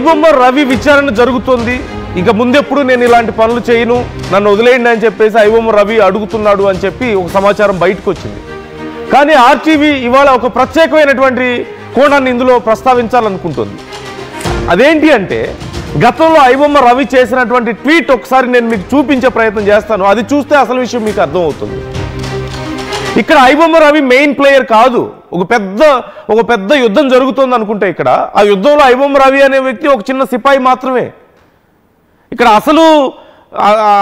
ఐబొమ్మ రవి విచారణ జరుగుతుంది. ఇక ముందెప్పుడు నేను ఇలాంటి పనులు చేయను, నన్ను వదిలేయండి అని చెప్పేసి ఐబొమ్మ రవి అడుగుతున్నాడు అని చెప్పి ఒక సమాచారం బయటకు వచ్చింది. కానీ ఆర్టీవీ ఇవాళ ఒక ప్రత్యేకమైనటువంటి కోణాన్ని ఇందులో ప్రస్తావించాలనుకుంటుంది. అదేంటి అంటే, గతంలో ఐబొమ్మ రవి చేసినటువంటి ట్వీట్ ఒకసారి నేను మీకు చూపించే ప్రయత్నం చేస్తాను. అది చూస్తే అసలు విషయం మీకు అర్థమవుతుంది. ఇక్కడ ఐబొమ్మ రవి మెయిన్ ప్లేయర్ కాదు. ఒక పెద్ద యుద్ధం జరుగుతుంది అనుకుంటే ఇక్కడ ఆ యుద్ధంలో ఐబొమ్మ రవి అనే వ్యక్తి ఒక చిన్న సిపాయి మాత్రమే. ఇక్కడ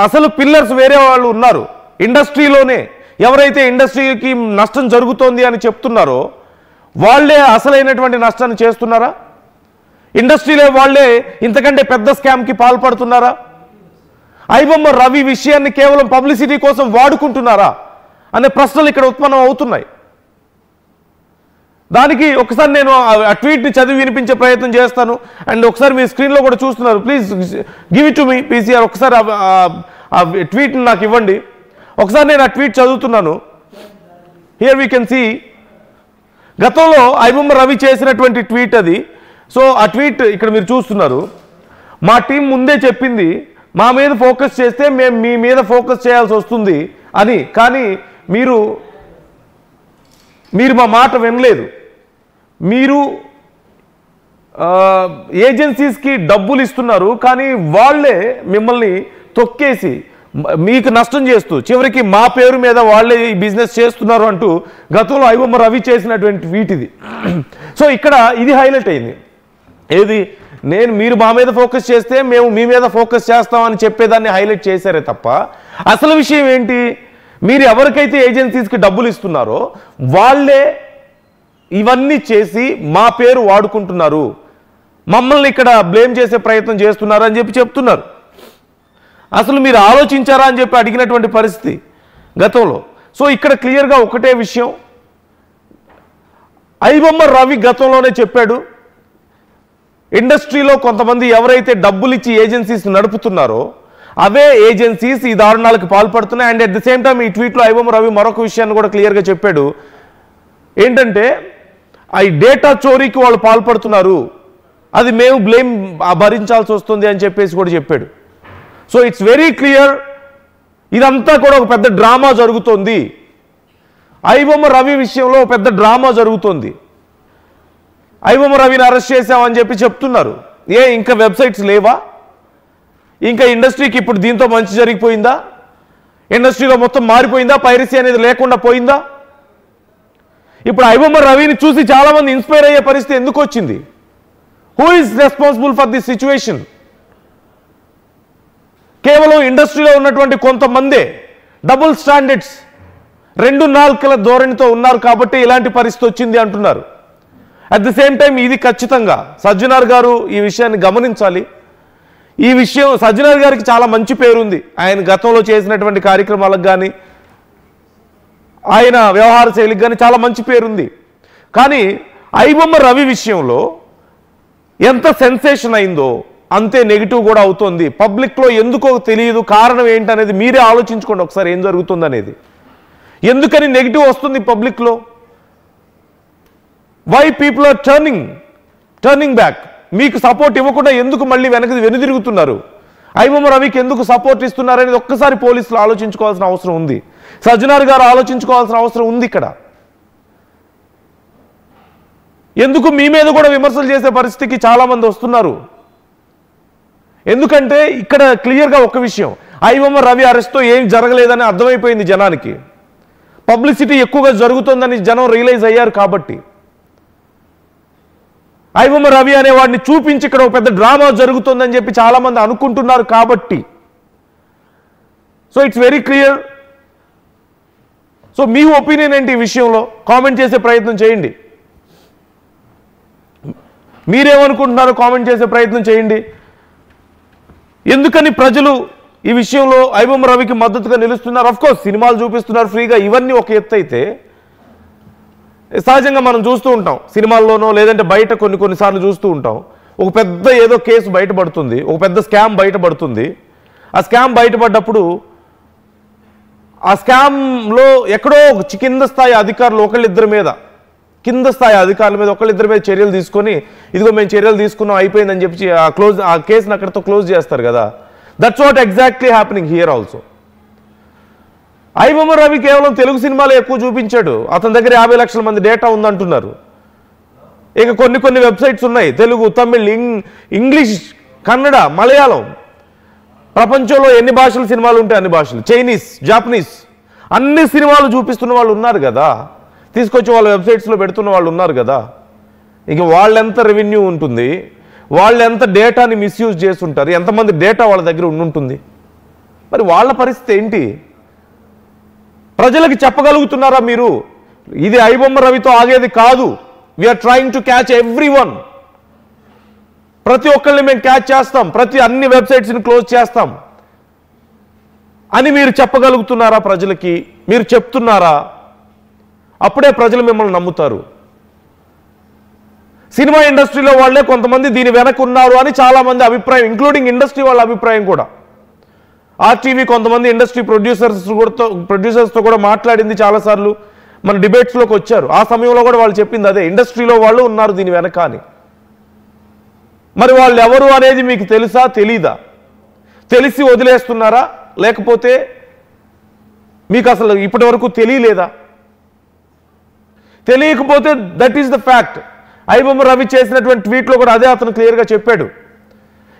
అసలు పిల్లర్స్ వేరే వాళ్ళు ఉన్నారు. ఇండస్ట్రీలోనే ఎవరైతే ఇండస్ట్రీకి నష్టం జరుగుతోంది అని చెప్తున్నారో వాళ్ళే అసలైనటువంటి నష్టాన్ని చేస్తున్నారా? ఇండస్ట్రీలో వాళ్ళే ఇంతకంటే పెద్ద స్కామ్కి పాల్పడుతున్నారా? ఐబొమ్మ రవి విషయాన్ని కేవలం పబ్లిసిటీ కోసం వాడుకుంటున్నారా అనే ప్రశ్నలు ఇక్కడ ఉత్పన్నం అవుతున్నాయి. దానికి ఒకసారి నేను ఆ ట్వీట్ని చదివి వినిపించే ప్రయత్నం చేస్తాను. అండ్ ఒకసారి మీ స్క్రీన్లో కూడా చూస్తున్నారు. Please give it to me PCR. ఒకసారి ఆ ట్వీట్ని నాకు ఇవ్వండి. ఒకసారి నేను ఆ ట్వీట్ చదువుతున్నాను. హియర్ వీ కెన్ సీ గతంలో ఐబొమ్మ రవి చేసినటువంటి ట్వీట్ అది. సో ఆ ట్వీట్ ఇక్కడ మీరు చూస్తున్నారు. మా టీం ముందే చెప్పింది మా మీద ఫోకస్ చేస్తే మేము మీ మీద ఫోకస్ చేయాల్సి వస్తుంది అని, కానీ మీరు మా మాట వినలేదు. మీరు ఏజెన్సీస్కి డబ్బులు ఇస్తున్నారు, కానీ వాళ్ళే మిమ్మల్ని తొక్కేసి మీకు నష్టం చేస్తూ చివరికి మా పేరు మీద వాళ్ళే ఈ బిజినెస్ చేస్తున్నారు అంటూ గతంలో ఐబొమ్మ రవి చేసినటువంటి ట్వీట్ ఇది. సో ఇక్కడ ఇది హైలైట్ అయింది. ఏది, మీరు మా మీద ఫోకస్ చేస్తే మేము మీ మీద ఫోకస్ చేస్తామని చెప్పేదాన్ని హైలైట్ చేశారే తప్ప అసలు విషయం ఏంటి? మీరు ఎవరికైతే ఏజెన్సీస్కి డబ్బులు ఇస్తున్నారో వాళ్ళే ఇవన్నీ చేసి మా పేరు వాడుకుంటున్నారు, మమ్మల్ని ఇక్కడ బ్లేమ్ చేసే ప్రయత్నం చేస్తున్నారు అని చెప్పి చెప్తున్నారు. అసలు మీరు ఆలోచించారా అని చెప్పి అడిగినటువంటి పరిస్థితి గతంలో. సో ఇక్కడ క్లియర్గా ఒకటే విషయం, ఐబొమ్మ రవి గతంలోనే చెప్పాడు, ఇండస్ట్రీలో కొంతమంది ఎవరైతే డబ్బులు ఇచ్చి ఏజెన్సీస్ నడుపుతున్నారో అవే ఏజెన్సీస్ ఈ దారుణాలకు పాల్పడుతున్నాయి. And at the same time ఈ ట్వీట్లో ఐబొమ్మ రవి మరొక విషయాన్ని కూడా క్లియర్గా చెప్పాడు. ఏంటంటే ఈ డేటా చోరీకి వాళ్ళు పాల్పడుతున్నారు, అది మేము బ్లేమ్ భరించాల్సి వస్తుంది అని చెప్పేసి కూడా చెప్పాడు. సో ఇట్స్ వెరీ క్లియర్, ఇదంతా కూడా ఒక పెద్ద డ్రామా జరుగుతోంది. ఐబొమ్మ రవి విషయంలో పెద్ద డ్రామా జరుగుతోంది. ఐబొమ్మ రవిని అరెస్ట్ చేశామని చెప్పి చెప్తున్నారు. ఇంకా వెబ్సైట్స్ లేవా? ఇంకా ఇండస్ట్రీకి ఇప్పుడు దీంతో మంచి జరిగిపోయిందా? ఇండస్ట్రీలో మొత్తం మారిపోయిందా? పైరసీ అనేది లేకుండా పోయిందా? ఇప్పుడు ఐబొమ్మ రవిని చూసి చాలామంది ఇన్స్పైర్ అయ్యే పరిస్థితి ఎందుకు వచ్చింది? Who is responsible for this situation? కేవలం ఇండస్ట్రీలో ఉన్నటువంటి కొంతమందే డబుల్ స్టాండర్డ్స్, 2 నాలుకల ధోరణితో ఉన్నారు కాబట్టి ఇలాంటి పరిస్థితి వచ్చింది అంటున్నారు. అట్ ది సేమ్ టైం ఇది ఖచ్చితంగా సజ్జనార్ గారు ఈ విషయాన్ని గమనించాలి. ఈ విషయం సజ్జనార్ గారికి చాలా మంచి పేరుంది. ఆయన గతంలో చేసినటువంటి కార్యక్రమాలకు కానీ ఆయన వ్యవహార శైలికి కానీ చాలా మంచి పేరుంది. కానీ ఐబొమ్మ రవి విషయంలో ఎంత సెన్సేషన్ అయిందో అంతే నెగిటివ్ కూడా అవుతుంది. పబ్లిక్లో ఎందుకో తెలియదు, కారణం ఏంటనేది మీరే ఆలోచించుకోండి ఒకసారి ఏం జరుగుతుంది అనేది. ఎందుకని నెగిటివ్ వస్తుంది పబ్లిక్లో? Why people are turning back? మీకు సపోర్ట్ ఇవ్వకుండా ఎందుకు మళ్ళీ వెనుదిరుగుతున్నారు? ఐబొమ్మ రవికి ఎందుకు సపోర్ట్ ఇస్తున్నారు అనేది ఒక్కసారి పోలీసులు ఆలోచించుకోవాల్సిన అవసరం ఉంది. సజ్జనార్ గారు ఆలోచించుకోవాల్సిన అవసరం ఉంది. ఇక్కడ ఎందుకు మీ మీద కూడా విమర్శలు చేసే పరిస్థితికి చాలామంది వస్తున్నారు? ఎందుకంటే ఇక్కడ క్లియర్గా ఒక విషయం, ఐబొమ్మ రవి అరెస్ట్తో ఏం జరగలేదని అర్థమైపోయింది జనానికి. పబ్లిసిటీ ఎక్కువగా జరుగుతుందని జనం రియలైజ్ అయ్యారు కాబట్టి ఐబొమ్మ రవి అనే వాడిని చూపించి ఇక్కడ ఒక పెద్ద డ్రామా జరుగుతుందని చెప్పి చాలామంది అనుకుంటున్నారు కాబట్టి. So it's very clear. So me opinion ఏంటి ఈ విషయంలో? కామెంట్ చేసే ప్రయత్నం చేయండి. మీరేమనుకుంటున్నారో కామెంట్ చేసే ప్రయత్నం చేయండి. ఎందుకని ప్రజలు ఈ విషయంలో ఐబొమ్మ రవికి మద్దతుగా నిలుస్తున్నారు? అఫ్కోర్స్ సినిమాలు చూపిస్తున్నారు ఫ్రీగా, ఇవన్నీ ఒక ఎత్తు అయితే సహజంగా మనం చూస్తూ ఉంటాం సినిమాల్లోనో లేదంటే బయట కొన్నిసార్లు చూస్తూ ఉంటాం. ఒక పెద్ద ఏదో కేసు బయటపడుతుంది, ఒక పెద్ద స్కామ్ బయటపడుతుంది. ఆ స్కామ్ బయటపడ్డప్పుడు ఆ స్కామ్లో ఎక్కడో కింద స్థాయి అధికారులు ఒకళ్ళిద్దరి మీద కింద స్థాయి అధికారుల మీద ఒకళ్ళిద్దరి మీద చర్యలు తీసుకొని ఇదిగో మేము చర్యలు తీసుకున్నాం అయిపోయిందని చెప్పి ఆ కేసును అక్కడితో క్లోజ్ చేస్తారు కదా. That's what exactly happening here also. IBomma Ravi కేవలం తెలుగు సినిమాలో ఎక్కువ చూపించాడు, అతని దగ్గర 50 లక్షల మంది డేటా ఉందంటున్నారు. ఇక కొన్ని వెబ్సైట్స్ ఉన్నాయి, తెలుగు, తమిళ్, ఇంగ్లీష్, కన్నడ, మలయాళం, ప్రపంచంలో ఎన్ని భాషల సినిమాలు ఉంటాయి అన్ని భాషలు, చైనీస్, జాపనీస్, అన్ని సినిమాలు చూపిస్తున్న వాళ్ళు ఉన్నారు కదా, తీసుకొచ్చి వాళ్ళ వెబ్సైట్స్లో పెడుతున్న వాళ్ళు ఉన్నారు కదా. ఇక వాళ్ళెంత రెవెన్యూ ఉంటుంది, వాళ్ళు ఎంత డేటాని మిస్యూజ్ చేస్తుంటారు, ఎంతమంది డేటా వాళ్ళ దగ్గర ఉంటుంది, మరి వాళ్ళ పరిస్థితి ఏంటి? ప్రజలకు చెప్పగలుగుతున్నారా మీరు? ఇది ఐబొమ్మ రవితో ఆగేది కాదు, we're trying to catch everyone, ప్రతి ఒక్కరిని మేము క్యాచ్ చేస్తాం, అన్ని వెబ్సైట్స్ని క్లోజ్ చేస్తాం అని మీరు చెప్పగలుగుతున్నారా ప్రజలకి? మీరు చెప్తున్నారా? అప్పుడే ప్రజలు మిమ్మల్ని నమ్ముతారు. సినిమా ఇండస్ట్రీలో వాళ్ళే కొంతమంది దీని వెనక ఉన్నారు అని చాలామంది అభిప్రాయం, ఇంక్లూడింగ్ ఇండస్ట్రీ వాళ్ళ అభిప్రాయం కూడా. ఆర్టీవీ కొంతమంది ఇండస్ట్రీ ప్రొడ్యూసర్స్తో కూడా మాట్లాడింది చాలాసార్లు, మన డిబేట్స్లోకి వచ్చారు. ఆ సమయంలో కూడా వాళ్ళు చెప్పింది అదే, ఇండస్ట్రీలో వాళ్ళు ఉన్నారు దీని వెనక అని. మరి వాళ్ళు ఎవరు అనేది మీకు తెలుసా, తెలీదా? తెలిసి వదిలేస్తున్నారా, లేకపోతే మీకు అసలు ఇప్పటి వరకు తెలియలేదా? తెలియకపోతే that is the fact. IBomma Ravi చేసినటువంటి ట్వీట్లో కూడా అదే అతను క్లియర్గా చెప్పాడు.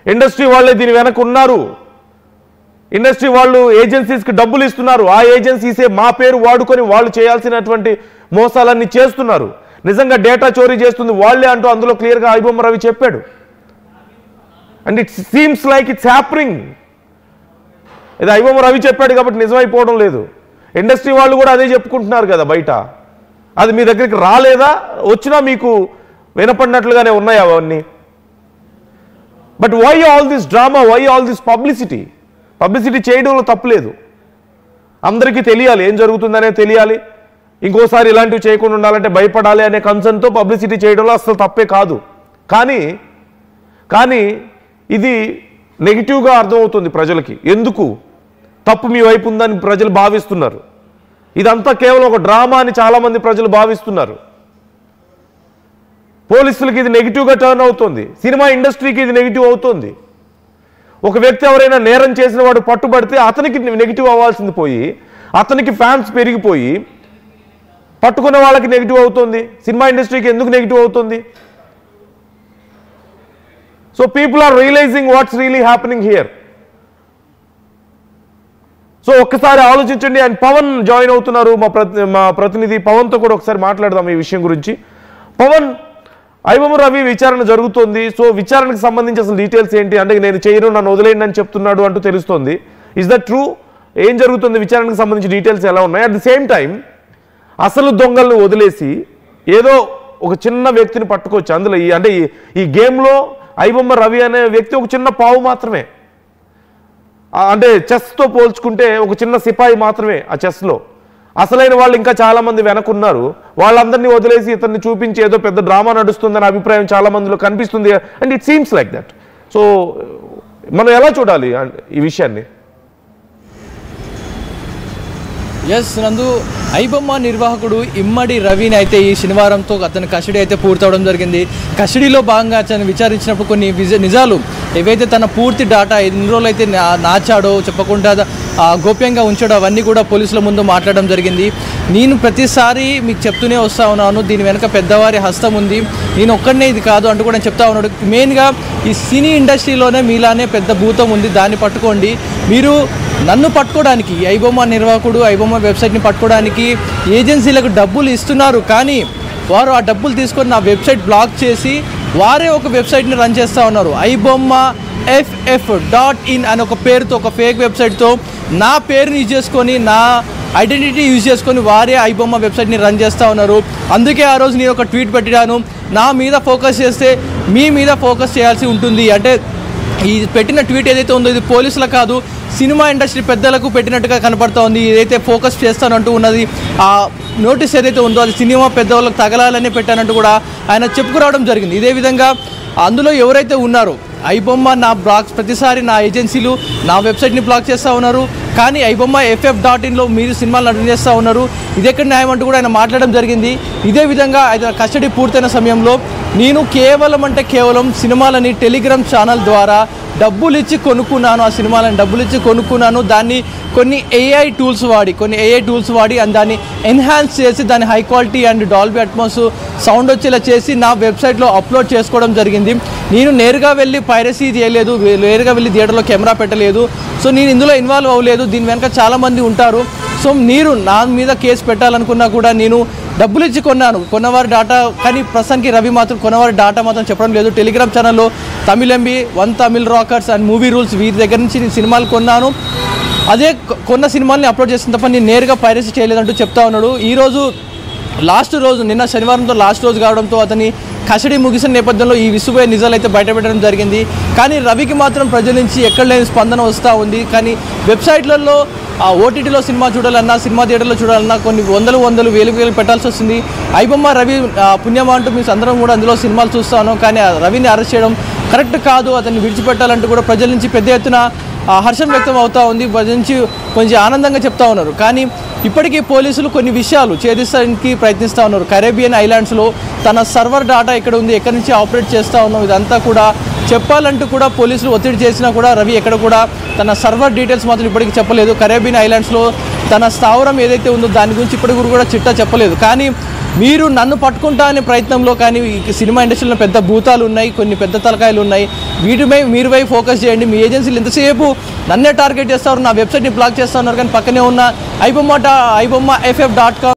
ఇండస్ట్రీ వాళ్ళే దీని వెనక ఉన్నారు, ఇండస్ట్రీ వాళ్ళు ఏజెన్సీస్కి డబ్బులు ఇస్తున్నారు, ఆ ఏజెన్సీసే మా పేరు వాడుకొని వాళ్ళు చేయాల్సినటువంటి మోసాలన్నీ చేస్తున్నారు, నిజంగా డేటా చోరీ చేస్తుంది వాళ్ళే అంటూ అందులో క్లియర్గా ఐబొమ్మ రవి చెప్పాడు. And it seems like it's happening. ఇది ఐబొమ్మ రవి చెప్పాడు కాబట్టి నిజమైపోవడం లేదు, ఇండస్ట్రీ వాళ్ళు కూడా అదే చెప్పుకుంటున్నారు కదా బయట. అది మీ దగ్గరికి రాలేదా? వచ్చినా మీకు వినపడినట్లుగానే ఉన్నాయి అవన్నీ. But why all this drama, why all this publicity? Publicity చేయడంలో తప్పులేదు, అందరికీ తెలియాలి, ఏం జరుగుతుందనే తెలియాలి, ఇంకోసారి ఇలాంటివి చేయకుండా ఉండాలంటే భయపడాలి అనే కన్సర్న్తో పబ్లిసిటీ చేయడంలో అసలు తప్పే కాదు. కానీ ఇది నెగిటివ్గా అర్థమవుతుంది ప్రజలకి. ఎందుకు తప్పు మీ వైపు ఉందని ప్రజలు భావిస్తున్నారు. ఇదంతా కేవలం ఒక డ్రామా అని చాలామంది ప్రజలు భావిస్తున్నారు. పోలీసులకి ఇది నెగిటివ్గా టర్న్ అవుతుంది, సినిమా ఇండస్ట్రీకి ఇది నెగిటివ్ అవుతుంది. ఒక వ్యక్తి ఎవరైనా నేరం చేసిన వాడు పట్టుబడితే అతనికి నెగిటివ్ అవ్వాల్సింది పోయి అతనికి ఫ్యాన్స్ పెరిగిపోయి పట్టుకున్న వాళ్ళకి నెగిటివ్ అవుతుంది, సినిమా ఇండస్ట్రీకి ఎందుకు నెగిటివ్ అవుతుంది? So people are realising what's really happening here. So ఒక్కసారి ఆలోచించండి. అండ్ పవన్ జాయిన్ అవుతున్నారు, మా ప్రతినిధి పవన్తో కూడా ఒకసారి మాట్లాడదాం ఈ విషయం గురించి. పవన్, ఐబొమ్మ రవి విచారణ జరుగుతోంది, సో విచారణకు సంబంధించి అసలు డీటెయిల్స్ ఏంటి? అంటే నేను చేయను, నన్ను వదిలేయండి అని చెప్తున్నాడు అంటూ తెలుస్తోంది. Is that true? ఏం జరుగుతుంది? విచారణకు సంబంధించి డీటెయిల్స్ ఎలా ఉన్నాయి? అట్ ది సేమ్ టైం అసలు దొంగలను వదిలేసి ఏదో ఒక చిన్న వ్యక్తిని పట్టుకోవచ్చు అందులో. ఈ గేమ్లో ఐబొమ్మ రవి అనే వ్యక్తి ఒక చిన్న పావు మాత్రమే, అంటే చెస్తో పోల్చుకుంటే ఒక చిన్న సిపాయి మాత్రమే ఆ చెస్లో. అసలైన వాళ్ళు ఇంకా చాలామంది వెనకున్నారు, వాళ్ళందరినీ వదిలేసి ఇతన్ని చూపించి ఏదో పెద్ద డ్రామా నడుస్తుందనే అభిప్రాయం చాలా మందిలో కనిపిస్తుంది. And it seems like that. So మనం ఎలా చూడాలి ఈ విషయాన్ని? ఎస్ నందు, ఐబొమ్మ నిర్వాహకుడు ఇమ్మడి రవిని అయితే ఈ శనివారంతో అతని కస్టడీ అయితే పూర్తవడం జరిగింది. కస్టడీలో భాగంగా అతను విచారించినప్పుడు కొన్ని నిజాలు ఏవైతే తన పూర్తి డాటా ఎన్ని రోజులు అయితే నాచాడో, చెప్పకుండా గోప్యంగా ఉంచాడో అవన్నీ కూడా పోలీసుల ముందు మాట్లాడడం జరిగింది. నేను ప్రతిసారి మీకు చెప్తూనే వస్తూ ఉన్నాను, దీని వెనక పెద్దవారి హస్తం ఉంది, నేను ఒక్కడనే ఇది కాదు అంటూ కూడా చెప్తా ఉన్నాడు. మెయిన్గా ఈ సినీ ఇండస్ట్రీలోనే మీలానే పెద్ద భూతం ఉంది, దాన్ని పట్టుకోండి. మీరు నన్ను పట్టుకోవడానికి, ఐబొమ్మ నిర్వాహకుడు ఐబొమ్మ వెబ్సైట్ని పట్టుకోవడానికి ఏజెన్సీలకు డబ్బులు ఇస్తున్నారు, కానీ వారు ఆ డబ్బులు తీసుకొని నా వెబ్సైట్ బ్లాక్ చేసి వారే ఒక వెబ్సైట్ని రన్ చేస్తూ ఉన్నారు. ఐబొమ్మ FF.in అని ఒక పేరుతో, ఒక ఫేక్ వెబ్సైట్తో నా పేరుని యూజ్ చేసుకొని, నా ఐడెంటిటీ యూజ్ చేసుకొని వారే ఐబొమ్మ వెబ్సైట్ని రన్ చేస్తూ ఉన్నారు. అందుకే ఆ రోజు నేను ఒక ట్వీట్ పెట్టాను, నా మీద ఫోకస్ చేస్తే మీ మీద ఫోకస్ చేయాల్సి ఉంటుంది. అంటే ఈ పెట్టిన ట్వీట్ ఏదైతే ఉందో ఇది పోలీసులకు కాదు, సినిమా ఇండస్ట్రీ పెద్దలకు పెట్టినట్టుగా కనపడుతూ ఉంది. ఏదైతే ఫోకస్ చేస్తానంటూ ఉన్నది, ఆ నోటీస్ ఏదైతే ఉందో అది సినిమా పెద్దవాళ్ళకి తగలాలని పెట్టానంటూ కూడా ఆయన చెప్పుకురావడం జరిగింది. ఇదే విధంగా అందులో ఎవరైతే ఉన్నారో ఐబొమ్మ నా బ్లాగ్స్ ప్రతిసారి నా ఏజెన్సీలు నా వెబ్సైట్ని బ్లాక్ చేస్తూ ఉన్నారు, కానీ ఐబొమ్మ FF.inలో మీరు సినిమాలు నటన చేస్తూ ఉన్నారు, ఇదెక్కడ న్యాయం అంటూ కూడా ఆయన మాట్లాడడం జరిగింది. ఇదే విధంగా ఆయన కస్టడీ పూర్తయిన సమయంలో నేను కేవలం సినిమాలని టెలిగ్రామ్ ఛానల్ ద్వారా డబ్బులు ఇచ్చి కొనుక్కున్నాను, ఆ సినిమాలను డబ్బులు ఇచ్చి కొనుక్కున్నాను, దాన్ని కొన్ని AI టూల్స్ వాడి అండ్ దాన్ని ఎన్హాన్స్ చేసి దాని high quality and Dolby Atmos sound వచ్చేలా చేసి నా వెబ్సైట్లో అప్లోడ్ చేసుకోవడం జరిగింది. నేను నేరుగా వెళ్ళి పైరసీ చేయలేదు, నేరుగా వెళ్ళి థియేటర్లో కెమెరా పెట్టలేదు, సో నేను ఇందులో ఇన్వాల్వ్ అవ్వలేదు. దీని వెనక చాలామంది ఉంటారు. సో మీరు నా మీద కేసు పెట్టాలనుకున్నా కూడా నేను డబ్బులు ఇచ్చి కొన్నవారి డాటా, కానీ ప్రస్తుతానికి రవి మాత్రం కొన్నవారి డాటా మాత్రం చెప్పడం లేదు. టెలిగ్రామ్ ఛానల్లో TamilMV, one Tamil Rockers and Movierulz వీరి దగ్గర నుంచి నేను సినిమాలు కొన్నాను, అదే కొన్న సినిమాల్ని అప్లోడ్ చేసిన తప్ప నేను నేరుగా పైరసీ చేయలేదంటూ చెప్తా ఉన్నాడు. ఈరోజు లాస్ట్ రోజు, నిన్న శనివారంతో లాస్ట్ రోజు కావడంతో అతని కస్టడీ ముగిసిన నేపథ్యంలో ఈ విసుగుపోయే నిజాలు అయితే బయటపెట్టడం జరిగింది. కానీ రవికి మాత్రం ప్రజల నుంచి ఎక్కడ లేని స్పందన వస్తూ ఉంది. కానీ వెబ్సైట్లలో OTTలో సినిమా చూడాలన్నా, సినిమా థియేటర్లో చూడాలన్నా కొన్ని వందలు వేలు పెట్టాల్సి వస్తుంది. ఐబొమ్మ రవి పుణ్యమా అంటూ మేము అందరం కూడా అందులో సినిమాలు చూస్తూ ఉన్నాం, కానీ రవిని అరెస్ట్ చేయడం కరెక్ట్ కాదు, అతన్ని విడిచిపెట్టాలంటూ కూడా ప్రజల నుంచి పెద్ద ఎత్తున హర్షం వ్యక్తం అవుతూ ఉంది, ప్రజల నుంచి కొంచెం ఆనందంగా చెప్తా ఉన్నారు. కానీ ఇప్పటికీ పోలీసులు కొన్ని విషయాలు ఛేదించడానికి ప్రయత్నిస్తూ ఉన్నారు. కరేబియన్ ఐలాండ్స్లో తన సర్వర్ డాటా ఎక్కడ ఉంది, ఎక్కడి నుంచి ఆపరేట్ చేస్తూ ఉన్నాం, ఇదంతా కూడా చెప్పాలంటూ కూడా పోలీసులు ఒత్తిడి చేసినా కూడా రవి ఎక్కడ కూడా తన సర్వర్ డీటెయిల్స్ మాత్రం ఇప్పటికీ చెప్పలేదు. కరేబియన్ ఐలాండ్స్లో తన స్థావరం ఏదైతే ఉందో దాని గురించి ఇప్పటికి కూడా చిట్టా చెప్పలేదు. కానీ మీరు నన్ను పట్టుకుంటా అనే ప్రయత్నంలో, కానీ ఈ సినిమా ఇండస్ట్రీలో పెద్ద భూతాలు ఉన్నాయి, కొన్ని పెద్ద తలకాయలు ఉన్నాయి, వీటిపై మీరుపై ఫోకస్ చేయండి. మీ ఏజెన్సీలు ఎంతసేపు నన్నే టార్గెట్ చేస్తారు, నా వెబ్సైట్ని బ్లాక్ చేస్తూ ఉన్నారు, కానీ పక్కనే ఉన్న ఐబొమ్మ FF.com